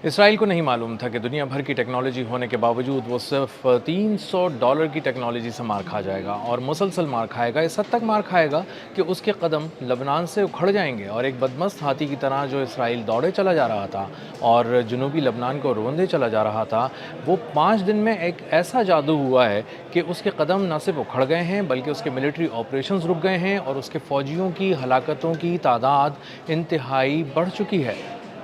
اسرائیل کو نہیں معلوم تھا کہ دنیا بھر کی ٹیکنالوجی ہونے کے باوجود وہ صرف $300 کی ٹیکنالوجی سے مار کھا جائے گا، اور مسلسل مار کھائے گا، اس حد تک مار کھائے گا کہ اس کے قدم لبنان سے اکھڑ جائیں گے، اور ایک بدمست ہاتھی کی طرح جو اسرائیل دوڑے چلا جا رہا تھا اور جنوبی لبنان کو روندے چلا جا رہا تھا، وہ 5 دن میں ایک ایسا جادو ہوا ہے کہ اس کے قدم نہ صرف اکھڑ گئے ہیں بلکہ اس کے ملٹری آپریشنز رک گئے ہیں، اور اس کے فوجیوں کی ہلاکتوں کی تعداد انتہائی بڑھ چکی ہے۔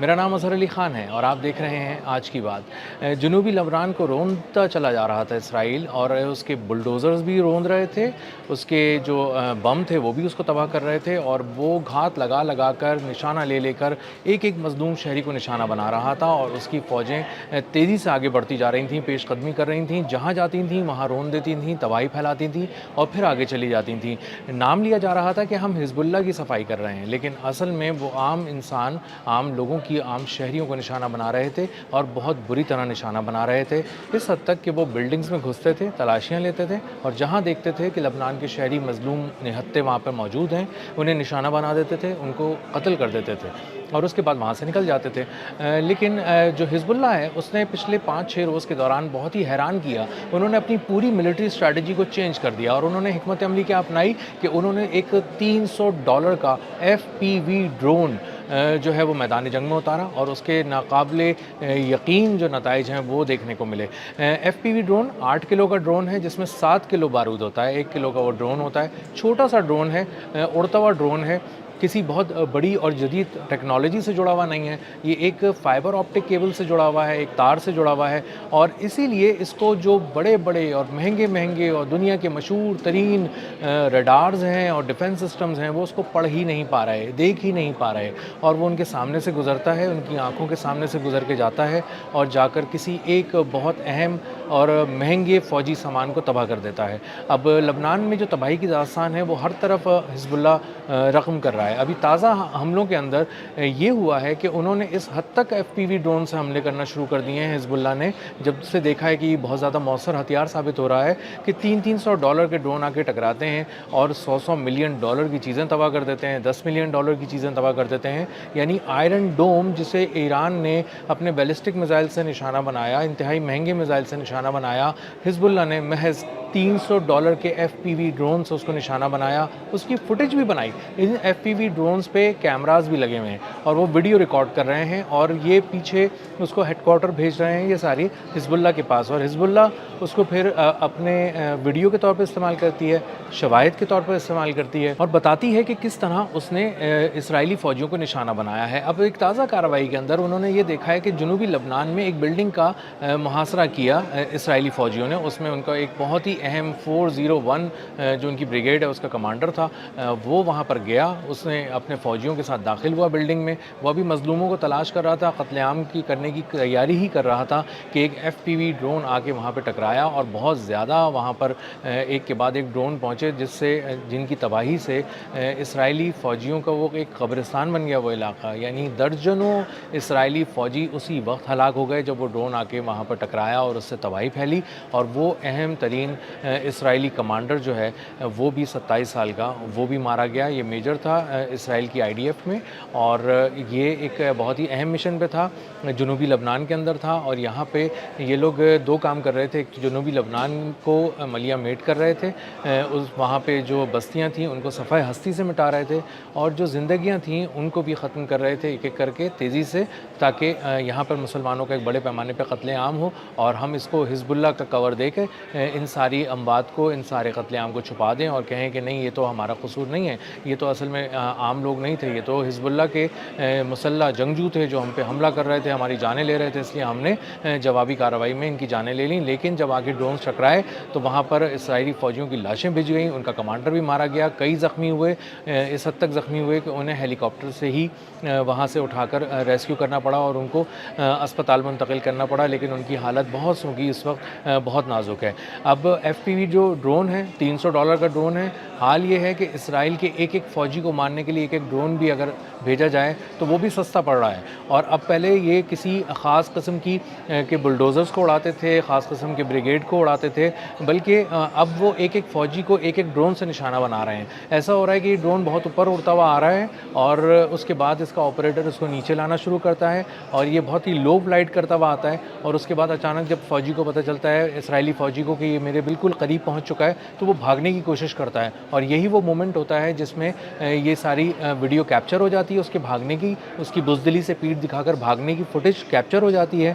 میرا نام اظہر علی خان ہے اور آپ دیکھ رہے ہیں آج کی بات۔ جنوبی لبنان کو روندا چلا جا رہا تھا اسرائیل، اور اس کے بلڈوزرز بھی روند رہے تھے، اس کے جو بم تھے وہ بھی اس کو تباہ کر رہے تھے، اور وہ گھات لگا لگا کر نشانہ لے لے کر ایک ایک مظلوم شہری کو نشانہ بنا رہا تھا، اور اس کی فوجیں تیزی سے آگے بڑھتی جا رہی تھیں، پیش قدمی کر رہی تھیں، جہاں جاتی تھیں وہاں رون دیتی تھیں، تباہی پھیلاتی تھیں اور پھر آگے چلی جاتی تھیں۔ نام لیا جا رہا تھا کہ ہم حزب اللہ کی صفائی کر رہے ہیں، لیکن اصل میں وہ عام انسان، عام لوگوں کی، عام شہریوں کو نشانہ بنا رہے تھے، اور بہت بری طرح نشانہ بنا رہے تھے، اس حد تک کہ وہ بلڈنگز میں گھستے تھے، تلاشیاں لیتے تھے، اور جہاں دیکھتے تھے کہ لبنان کے شہری مظلوم نہتے وہاں پر موجود ہیں، انہیں نشانہ بنا دیتے تھے، ان کو قتل کر دیتے تھے، اور اس کے بعد وہاں سے نکل جاتے تھے۔ لیکن جو حزب اللہ ہے اس نے پچھلے 5-6 روز کے دوران بہت ہی حیران کیا۔ انہوں نے اپنی پوری ملٹری اسٹریٹجی کو چینج کر دیا، اور انہوں نے حکمت عملی کیا اپنائی کہ انہوں نے ایک $300 کا FPV ڈرون جو ہے وہ میدان جنگ میں اتارا، اور اس کے ناقابل یقین جو نتائج ہیں وہ دیکھنے کو ملے۔ FPV ڈرون 8 کلو کا ڈرون ہے، جس میں 7 کلو بارود ہوتا ہے، 1 کلو کا وہ ڈرون ہوتا ہے، چھوٹا سا ڈرون ہے، اڑتا ہوا ڈرون ہے، کسی بہت بڑی اور جدید ٹیکنالوجی سے جڑا ہوا نہیں ہے، یہ ایک فائبر آپٹک کیبل سے جڑا ہوا ہے، ایک تار سے جڑا ہوا ہے، اور اسی لیے اس کو جو بڑے بڑے اور مہنگے مہنگے اور دنیا کے مشہور ترین ریڈارز ہیں اور ڈیفنس سسٹمز ہیں وہ اس کو پڑھ ہی نہیں پا رہے، دیکھ ہی نہیں پا رہے، اور وہ ان کے سامنے سے گزرتا ہے، ان کی آنکھوں کے سامنے سے گزر کے جاتا ہے، اور جا کر کسی ایک بہت اہم اور مہنگے فوجی سامان کو تباہ کر دیتا ہے۔ اب لبنان میں جو تباہی کی داستان ہے وہ ہر طرف حزب اللہ رقم کر رہا ہے۔ ابھی تازہ حملوں کے اندر یہ ہوا ہے کہ انہوں نے اس حد تک FPV ڈرون سے حملے کرنا شروع کر دیے ہیں حزب اللہ نے، جب سے دیکھا ہے کہ یہ بہت زیادہ مؤثر ہتھیار ثابت ہو رہا ہے، کہ $300 کے ڈرون آ کے ٹکراتے ہیں اور $100 ملین کی چیزیں تباہ کر دیتے ہیں، $10 ملین کی چیزیں تباہ کر دیتے ہیں۔ یعنی آئرن ڈوم جسے ایران نے اپنے بیلسٹک میزائل سے نشانہ بنایا، انتہائی مہنگے میزائل سے نشانہ بنایا، حزب اللہ نے محض $300 کے FPV ڈرون سے اس کو نشانہ بنایا، اس کی فوٹیج بھی بنائی۔ ان FPV ڈرونز پہ کیمراز بھی لگے ہوئے ہیں، اور وہ ویڈیو ریکارڈ کر رہے ہیں، اور یہ پیچھے اس کو ہیڈ کوارٹر بھیج رہے ہیں، یہ ساری حزب اللہ کے پاس، اور حزب اللہ اس کو پھر اپنے ویڈیو کے طور پر استعمال کرتی ہے، شواہد کے طور پر استعمال کرتی ہے، اور بتاتی ہے کہ کس طرح اس نے اسرائیلی فوجیوں کو نشانہ بنایا ہے۔ اب ایک تازہ کارروائی کے اندر انہوں نے یہ دیکھا ہے کہ جنوبی لبنان میں ایک بلڈنگ کا محاصرہ کیا اسرائیلی فوجیوں نے، اس میں ان کا ایک بہت ہی اہم 401 جو ان کی بریگیڈ ہے اس کا کمانڈر تھا، وہ وہاں پر گیا، اس نے اپنے فوجیوں کے ساتھ داخل ہوا بلڈنگ میں، وہ بھی مظلوموں کو تلاش کر رہا تھا، قتل عام کی کرنے کی تیاری ہی کر رہا تھا کہ ایک FPV ڈرون آ کے وہاں پہ ٹکرایا، اور بہت زیادہ وہاں پر ایک کے بعد ایک ڈرون پہنچے، جن کی تباہی سے اسرائیلی فوجیوں کا وہ ایک قبرستان بن گیا وہ علاقہ، یعنی درجنوں اسرائیلی فوجی اسی وقت ہلاک ہو گئے جب وہ ڈرون آ کے وہاں پر ٹکرایا اور اس سے تباہی پھیلی، اور وہ اہم ترین اسرائیلی کمانڈر جو ہے وہ بھی 27 سال کا، وہ بھی مارا گیا۔ یہ میجر تھا اسرائیل کی IDF میں، اور یہ ایک بہت ہی اہم مشن پہ تھا، جنوبی لبنان کے اندر تھا، اور یہاں پہ یہ لوگ 2 کام کر رہے تھے، ایک جنوبی لبنان کو ملیہ میٹ کر رہے تھے، وہاں پہ جو بستیاں تھیں ان کو صفحہ ہستی سے مٹا رہے تھے، اور جو زندگیاں تھیں ان کو بھی ختم کر رہے تھے ایک ایک کر کے تیزی سے، تاکہ یہاں پر مسلمانوں کا ایک بڑے پیمانے پہ قتل عام ہو، اور ہم اس کو حزب اللہ کا کور دے کے ان ساری اموات کو، ان سارے قتل عام کو چھپا دیں، اور کہیں کہ نہیں یہ تو ہمارا قصور نہیں ہے، یہ تو اصل میں عام لوگ نہیں تھے، یہ تو حزب اللہ کے مسلح جنگجو تھے جو ہم پہ حملہ کر رہے تھے، ہماری جانیں لے رہے تھے، اس لیے ہم نے جوابی کارروائی میں ان کی جانیں لے لیں۔ لیکن جب آگے ڈرونز ٹکرائے تو وہاں پر اسرائیلی فوجیوں کی لاشیں بھج گئیں، ان کا کمانڈر بھی مارا گیا، کئی زخمی ہوئے، اس حد تک زخمی ہوئے کہ انہیں ہیلی کاپٹر سے ہی وہاں سے اٹھا کر ریسکیو کرنا پڑا اور ان کو اسپتال منتقل کرنا پڑا، لیکن ان کی حالت بہت سنگین اس وقت بہت نازک ہے۔ اب FPV جو ڈرون ہے $300 کا ڈرون ہے، حال یہ ہے کہ اسرائیل کے ایک ایک فوجی کو مارنے کے لیے ایک ایک ڈرون بھی اگر بھیجا جائے تو وہ بھی سستا پڑ رہا ہے. اور اب پہلے یہ کسی خاص قسم کی کہ بلڈوزرز کو اڑاتے تھے, خاص قسم کے بریگیڈ کو اڑاتے تھے, بلکہ اب وہ ایک ایک فوجی کو ایک ایک ڈرون سے نشانہ بنا رہے ہیں. ایسا ہو رہا ہے کہ یہ ڈرون بہت اوپر اڑتا ہوا آ رہا ہے اور اس کے بعد اس کا آپریٹر اس کو نیچے لانا شروع کرتا ہے اور یہ بہت ہی لو فلائٹ کرتا ہوا آتا ہے, اور اس کے بعد اچانک جب فوجی کو پتہ چلتا ہے, اسرائیلی فوجی کو, کہ یہ میرے بالکل قریب پہنچ چکا ہے, تو وہ بھاگنے کی کوشش کرتا ہے. اور یہی وہ مومنٹ ہوتا ہے جس میں یہ ساری ویڈیو کیپچر ہو جاتی ہے, اس کے بھاگنے کی, اس کی بزدلی سے پیٹھ دکھا کر بھاگنے کی فوٹیج کیپچر ہو جاتی ہے,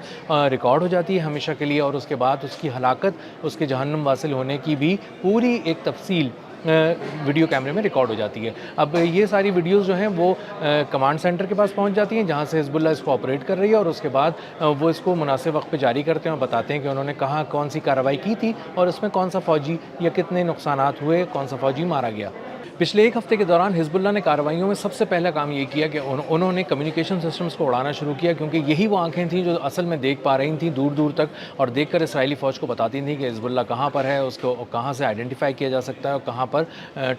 ریکارڈ ہو جاتی ہے ہمیشہ کے لیے, اور اس کے بعد اس کی ہلاکت, اس کے جہنم واصل ہونے کی بھی پوری ایک تفصیل ویڈیو کیمرے میں ریکارڈ ہو جاتی ہے. اب یہ ساری ویڈیوز جو ہیں وہ کمانڈ سینٹر کے پاس پہنچ جاتی ہیں جہاں سے حزب اللہ اس کو آپریٹ کر رہی ہے, اور اس کے بعد وہ اس کو مناسب وقت پہ جاری کرتے ہیں اور بتاتے ہیں کہ انہوں نے کہاں کون سی کارروائی کی تھی اور اس میں کون سا فوجی یا کتنے نقصانات ہوئے, کون سا فوجی مارا گیا. پچھلے ایک ہفتے کے دوران حزب اللہ نے کارروائیوں میں سب سے پہلا کام یہ کیا کہ انہوں نے کمیونیکیشن سسٹمز کو اڑانا شروع کیا, کیونکہ یہی وہ آنکھیں تھیں جو اصل میں دیکھ پا رہی تھیں دور دور تک, اور دیکھ کر اسرائیلی فوج کو بتاتی تھیں کہ حزب اللہ کہاں پر ہے, اس کو کہاں سے آئیڈینٹیفائی کیا جا سکتا ہے اور کہاں پر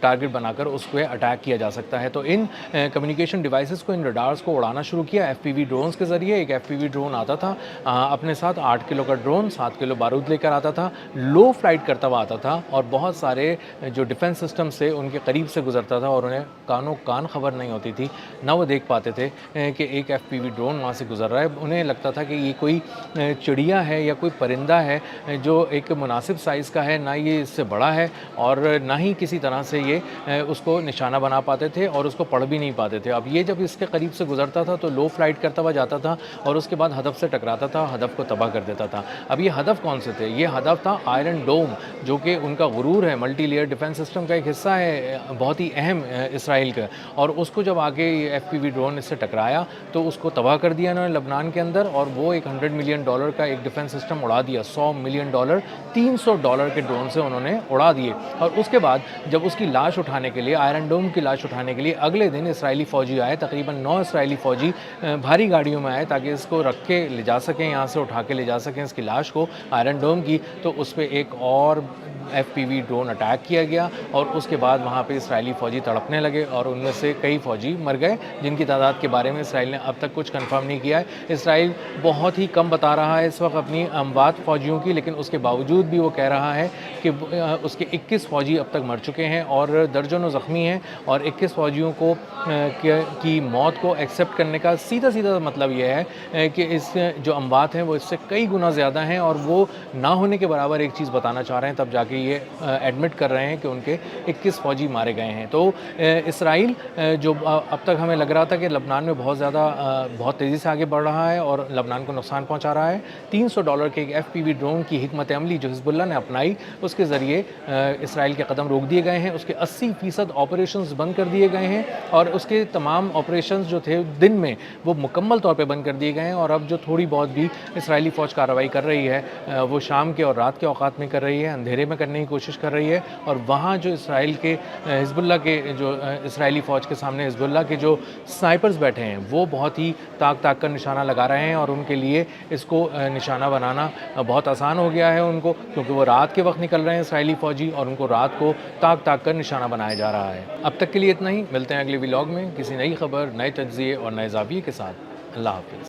ٹارگٹ بنا کر اس کو اٹیک کیا جا سکتا ہے. تو ان کمیونیکیشن ڈیوائسز کو, ان ریڈارز کو اڑانا شروع کیا ایف پی وی ڈرونز کے ذریعے. ایک ایف پی وی ڈرون آتا تھا اپنے ساتھ 8 کلو کا ڈرون, 7 کلو بارود لے کر آتا تھا, لو فلائٹ کرتا ہوا آتا تھا, اور بہت سارے جو ڈیفنس سسٹم سے ان کے قریب سے گزرتا تھا, اور انہیں کانوں کان خبر نہیں ہوتی تھی, نہ وہ دیکھ پاتے تھے کہ ایک ایف پی وی ڈرون وہاں سے گزر رہا ہے. انہیں لگتا تھا کہ یہ کوئی چڑیا ہے یا کوئی پرندہ ہے جو ایک مناسب سائز کا ہے, نہ یہ اس سے بڑا ہے اور نہ ہی کسی طرح سے یہ اس کو نشانہ بنا پاتے تھے اور اس کو پڑھ بھی نہیں پاتے تھے. اب یہ جب اس کے قریب سے گزرتا تھا تو لو فلائٹ کرتا ہوا جاتا تھا اور اس کے بعد ہدف سے ٹکراتا تھا, ہدف کو تباہ کر دیتا تھا. اب یہ ہدف کون سے تھے؟ یہ ہدف تھا آئرن ڈوم, جو کہ ان کا غرور ہے, ملٹی لیئر ڈیفنس سسٹم کا ایک حصہ ہے, بہت ہی اہم اسرائیل کا. اور اس کو جب آگے ایف پی وی ڈرون اس سے ٹکرایا تو اس کو تباہ کر دیا انہوں نے لبنان کے اندر, اور وہ ایک $100 ملین کا ایک ڈیفنس سسٹم اڑا دیا. $100 ملین $300 کے ڈرون سے انہوں نے اڑا دیے. اور اس کے بعد جب اس کی لاش اٹھانے کے لیے, آئرن ڈوم کی لاش اٹھانے کے لیے اگلے دن اسرائیلی فوجی آئے, تقریباً 9 اسرائیلی فوجی بھاری گاڑیوں میں آئے تاکہ اس کو رکھ کے لے جا سکیں, یہاں سے اٹھا کے لے جا سکیں اس کی لاش کو, آئرن ڈوم کی. تو اس پہ ایک اور ایف پی وی ڈرون اٹیک کیا گیا, اور اس کے بعد وہاں پہ اسرائیلی فوجی تڑپنے لگے, اور ان میں سے کئی فوجی مر گئے, جن کی تعداد کے بارے میں اسرائیل نے اب تک کچھ کنفرم نہیں کیا ہے. اسرائیل بہت ہی کم بتا رہا ہے اس وقت اپنی اموات فوجیوں کی, لیکن اس کے باوجود بھی وہ کہہ رہا ہے کہ اس کے 21 فوجی اب تک مر چکے ہیں اور درجنوں زخمی ہیں, اور 21 فوجیوں کو کی موت کو ایکسیپٹ کرنے کا سیدھا سیدھا مطلب یہ ہے کہ اس جو اموات ہیں وہ اس سے کئی گنا زیادہ ہیں, اور وہ نہ ہونے کے برابر ایک چیز بتانا چاہ رہے ہیں, تب جا کے یہ ایڈمٹ کر رہے ہیں کہ ان کے 21 فوجی مارے گئے ہیں. تو اسرائیل جو اب تک ہمیں لگ رہا تھا کہ لبنان میں بہت تیزی سے آگے بڑھ رہا ہے اور لبنان کو نقصان پہنچا رہا ہے, $300 کے ایک ایف پی وی ڈرون کی حکمت عملی جو حزب اللہ نے اپنائی, اس کے ذریعے اسرائیل کے قدم روک دیے گئے ہیں, اس کے 80% آپریشنز بند کر دیے گئے ہیں, اور اس کے تمام آپریشنز جو تھے دن میں وہ مکمل طور پہ بند کر دیے گئے ہیں. اور اب جو تھوڑی بہت بھی اسرائیلی فوج کارروائی کر رہی ہے وہ شام کے اور رات کے اوقات میں کر رہی ہے, اندھیرے میں کرنے کی کوشش کر رہی ہے. اور وہاں جو اسرائیل کے حزب اللہ کے جو اسرائیلی فوج کے سامنے حزب اللہ کے جو سنائپرز بیٹھے ہیں وہ بہت ہی تاک کر نشانہ لگا رہے ہیں, اور ان کے لیے اس کو نشانہ بنانا بہت آسان ہو گیا ہے ان کو, کیونکہ وہ رات کے وقت نکل رہے ہیں اسرائیلی فوجی, اور ان کو رات کو تاک کر نشانہ بنایا جا رہا ہے. اب تک کے لیے اتنا ہی, ملتے ہیں اگلے ولاگ میں کسی نئی خبر, نئے تجزیے اور نئے زاویے کے ساتھ. اللہ حافظ.